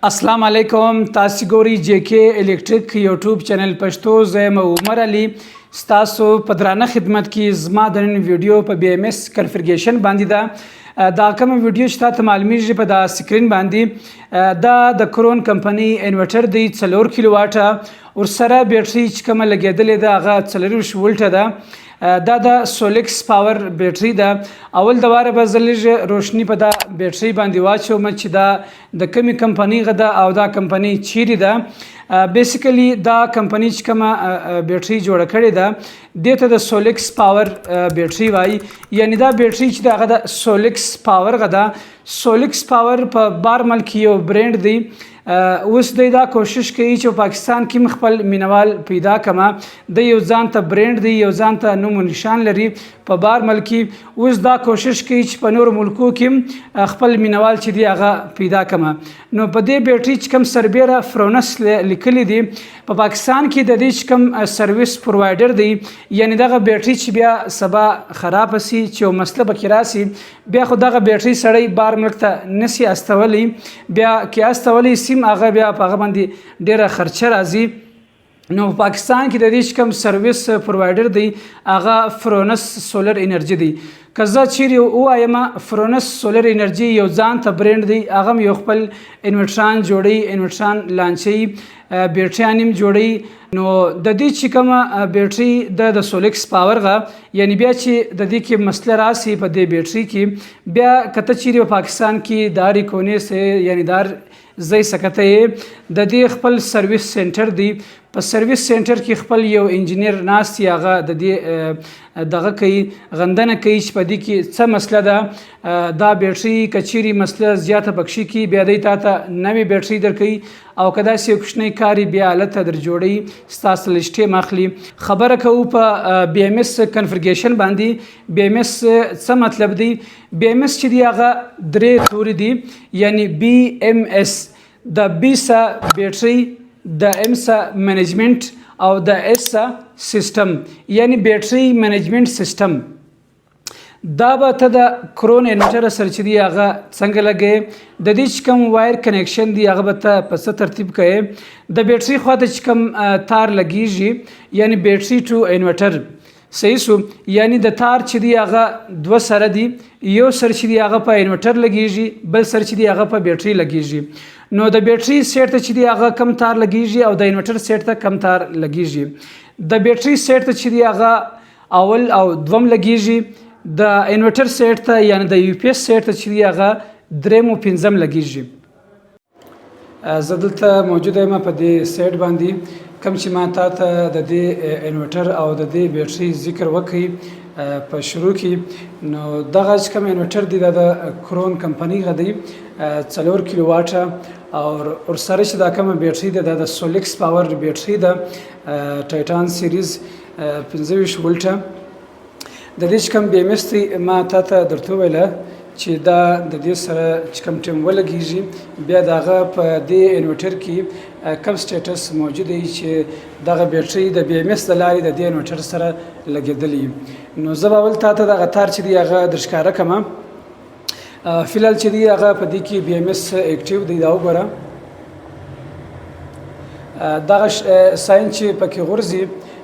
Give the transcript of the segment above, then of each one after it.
السلام علیکم. تاسو ګوري جے کے الیکټریک یوټیوب چینل پښتو. زه عمر علي ستاسو په درانه خدمت کې. زما د نن ویډیو په بي ام اس کنفیګریشن باندې ده. دا کوم ویډیو چې تاسو معلومیږي په دا سکرین باندې دا د کرون کمپنی انورټر دی 4 کیلو واټه ور سره بیټری چې کوم لګیدلې ده هغه 40 وولټه ده. دا د سولکس پاور بیټری ده. اول د واره به زلېږه روشنی په دا بیټری باندې واچوم چې دا د کمی کمپنی غدا او دا کمپنی چیرې ده. بیسیکلی دا کمپنی چې کومه بیټری جوړه کړې ده دته د سولکس پاور بیټری وای، یعنی دا بیټری چې دا غدا سولکس پاور غدا. سولکس پاور په بار ملک یو برند دی. اوس دا کوشش کوي چې پاکستان کې خپل مینوال پیدا کما. د یو ځان ته برند دی، یو ځان ته نوم نشان لري په بار ملکی. اوس دا کوشش کوي چې په نور ملکو کې خپل مینوال چې دی هغه پیدا کما. نو په دې بیټری چې کوم سربیره فرونس لیکلي دی په پاکستان کې د دې چې کوم سرویس پرووایډر دی، یعنی دغه بیټری چې بیا سبا خراب شي چې مسله بکې راسي بیا خو دغه بیټری سړی بار ملک ته نسی استولی، بیا کې استولی سیم هغه بیا په هغه باندې ډیره خرچه راځي. نو پاکستان کې د دې کوم سرویس پرووایډر دی هغه فرونس سولر انرژي دی. کزه چیرې وایم فرونس سولر انرژي یو ځان ته برند دی، هغه یو خپل انورټران جوړي، انورټران لانچي، بیټریانیم جوړي. نو د دې چې کوم بیټری د سولکس پاور غا، یعنی بیا چې د دې کې مسله راسي په دې بیټری کې بیا کته چیرې پاکستان کې داري کونه سه یعنی دار زئی سکته د دې خپل سرویس سنټر دی. په سرویس سنټر کې خپل یو انجینیر ناستي هغه د دې دغه کوي غندنه کوي چې په دې کې څه مسله ده. دا بیټری کچيري مسله زیاته بخشي کې بیا د تاته نوې بیټری درکې او کدا سې کوښنی کاری بیا حالت در جوړي ستاسو لشته مخلي. خبره کوو په بي ام اس کنفیګریشن باندې. بي ام اس څه مطلب دی؟ بي ام اس چې دی هغه درې توري دی، یعنی بي ام اس د بي سا بیټری، د ام سا منیجمنت او د اس سا سیستم، یعنی بیټری منیجمنت سیستم. دا به ته د کرون انورټر سره چې دی هغه څنګه لګي، د دې کوم وایر کنیکشن دی هغه به ته په څه ترتیب کوي. د بیټری خواته چې کوم تار لګیږي یعنی بیټری ټو انورټر صحیح سو، یعنی د تار چې دی هغه دو سره دی، یو سر چې دی هغه په انورټر لګیږي، بل سر چې دی هغه په بیټری لګیږي. نو د بیټری سیټ ته چې دی هغه کم تار لګیږي او د انورټر سیټ ته کم تار لګیږي. د بیټری سیټ ته چې دی هغه اول او دوم لګیږي، د انورټر سیټ ته یعنی د یو پی ایس سیټ ته چې دی هغه دریم او پنځم لګیږي. زه دلته موجود یم په دې سیټ باندې کوم چې ما ته د دې انورټر او د دې بیټری ذکر وکړي په شروع کې. نو دغه کوم انورټر دی د کرون کمپنی غدي 4 کیلو واټه او ور سره چې دا کوم بیټری ده د سولکس پاور بیټری ده ټایټان سیریز 25 وولټه. د دې کوم بي ام اس ما ته درته ویله چې دا د دې سره چې کوم ټیم ولګیږي بیا دغه په دې انورټر کې کوم سټیټس موجود دی چې دغه بیټری د بي ام اس د لارې د دې انورټر سره لګیدلې. نو زه به ول ته دغه تار چې دی هغه درښکاره کما. فلال چې دی هغه په دې کې بي ام اس اکټیو دی. دا وګوره دغه ساين چې پکې غورځي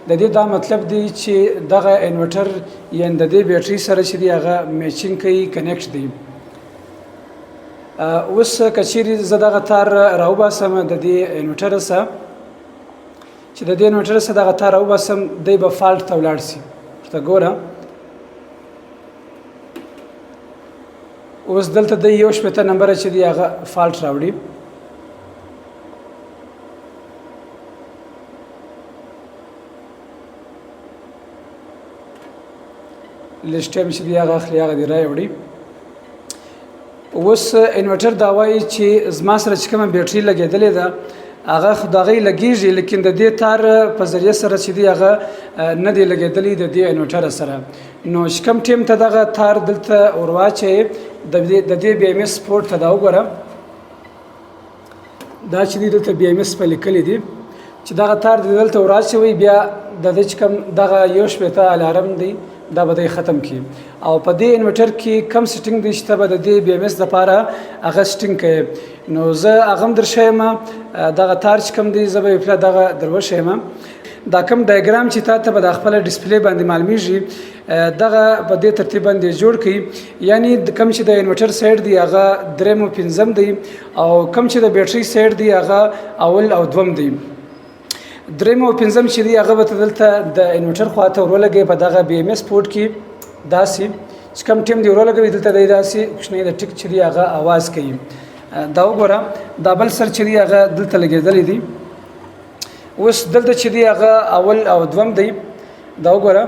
د دې دا مطلب دی چې دغه انورټر یعنی د دې بیټری سره چې دی هغه میچینګ کوي، کنیکټ دی. اوس کچيري زه دغه تار راوباسم د دې انورټر سره چې د دې انورټر سره دغه تار راوباسم دی به فالټ ته ولاړ شي. ته ګوره اوس دلته د یو شپته نمبر چې دی هغه فالټ راوړي. لسټم چې دی هغه اخلي هغه دی راوړي. اوس انورټر دا وایي چې زما سره چې کومه بیټری لګېدلې ده هغه خدای لګیږي، لیکن د دې تار په ذریعہ سره چې دی هغه نه دی لګېدلې د دې انورټر سره. نو کوم ټیم ته دغه تار دلته ورواچي د دې بي ام اس پورت ته دا وګوره. دا چې دلته بي ام اس په لیکلې دي چې دغه تار دلته ورواچوي بیا د دې کوم دغه یو شپته الارم دی دا به ختم کی او په دې انورټر کې کم سټینګ دی چې ته به د دې بي ام اس لپاره هغه سټینګ کوي نو زه هغه هم درښیم دغه تار چې کوم دی زه به یې دغه دروښیم دا کوم ډایګرام چې تاسو به د خپل ډسپلی باندې معلومیږي دغه په دې ترتیب باندې جوړ کړئ یعنی کوم چې د انورټر سایډ دی هغه دریم او پنځم دی او کوم چې د بیټری سایډ دی هغه اول او دوم دی دریم او پنځم چې دی هغه به دلته د انورټر خواته ورولګي په دغه بي ام اس پورټ کې داسې چې کوم ټیم دی ورولګي دلته دی داسې کوښنه د ټیک چې دی هغه आवाज کوي دا وګوره دا بل سر چې دی هغه دلته لګیدل دي اوس دلته چې دی هغه اول او دوم دی دا وګوره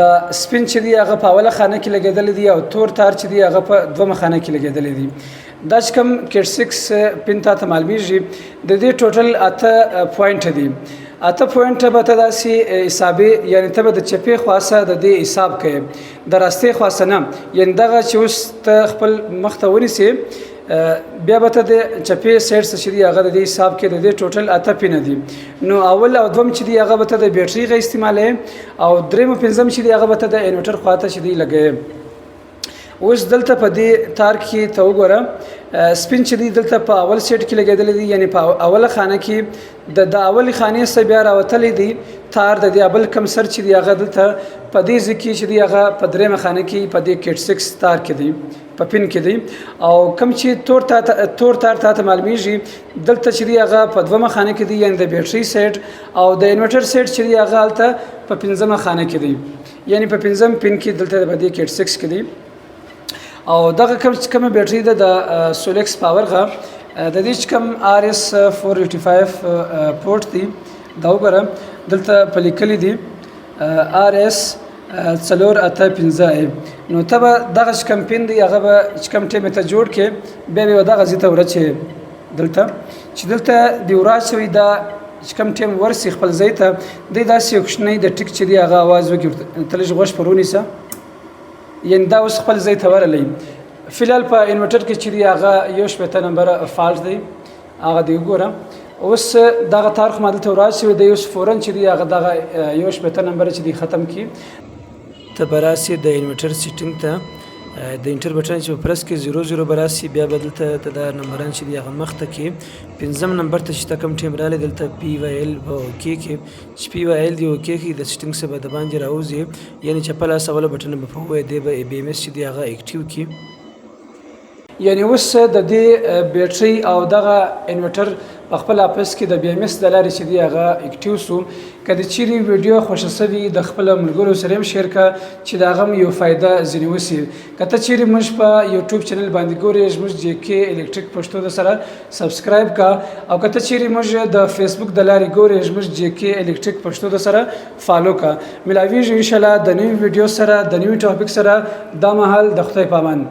د سپین چې دی هغه په اوله خانه کې لګیدل دي او تور تار چې دی هغه په دومه خانه کې لګیدل دي دا چې کوم کیټ 6 پین ته معلومیږي د دې ټوټل 8 پوینټ دي 8 پوینټ به تاسو حسابي یعنی ته د چپی خاصه د دې حساب کوي د راستي خاصه نه یعنی دغه چې اوس ته خپل مختوري سي بیا به ته د چپی سیټ چې دی هغه د حساب کې د دې ټوټل 8 پین دي نو اول او دوم چې دی هغه به ته د بیټری غو استعمالي او دریم پنځم چې دی هغه به ته د انورټر خواته چې دی لګي اوس دلته په دې تار کې ته وګوره سپین چې دی دلته په اول سیټ کې لګیدل دي یعنی په اوله خانه کې د اول خانه سره بیا راوتل دي تار د دې ابل کم سر چې دی هغه دلته په دې ځکه چې دی هغه په درېمه خانه کې په دې کیټ 6 تار کې دی په پین کې دی او کم چې تور تار ته معلومیږي دلته چې دی هغه په دومه خانه کې دی یعنی د بیټری سیټ او د انورټر سیټ چې دی هغه دلته په پنځمه خانه کې دی یعنی په پنځم پین کې دلته په دې کیټ 6 کې دی او دغه کوم بیټری د سولکس پاور غا د دې کوم آر اس 485 پورټ دی دا وګوره دلته په لیکل دي آر اس 485 نو ته دغه کوم پین دی هغه به کوم ټیم ته جوړ کې به دغه زیته ورچې دلته چې دلته دی ورچوي دا کوم ټیم ورسي خپل زیته د داسې کوښنې د ټیک چې دی هغه आवाज وکړي تلج غوښ پرونی سه یعنی دا اوس خپل ځای ته ورلې فلال په انورټر کې چې دی هغه یو شپته نمبر فالټ دی هغه دی وګوره اوس دغه تاریخ ماده ته راځي د یوس فورن چې دی هغه دغه یو شپته نمبر چې دی ختم کی ته براسي د انورټر سیټینګ ته د انټر بټن چې پرس کې 00 براسي بیا بدلته د نمبران چې دی هغه مخته کې پنځم نمبر ته چې کوم ټیم رااله دلته پی وای ال او کې چې پی وای ال دی او کې د سیټینګ څخه د باندې راوځي یعنی چې په لاس اول بټن په وای دی به بي ام اس چې دی هغه اکټیو کی یعنی اوس د دې بیټری او دغه انورټر په خپل اپس کې د بي ام اس د لارې چې دی هغه اکټیو سو کله چې ویډیو خوښ شوي د خپل ملګرو سره شیر کا چې دا غم یو فائدہ ځنی وسی کته چې موږ په یوټیوب چینل باندې ګورئ موږ جی کې الکتریک پښتو د سره سبسکرایب کا او کته چې موږ د فیسبوک د لارې ګورئ موږ جی کې الکتریک پښتو د سره فالو کا ملاویږي ان شاء الله د نوې ویډیو سره د نوې ټاپک سره د مهال د خدای پامان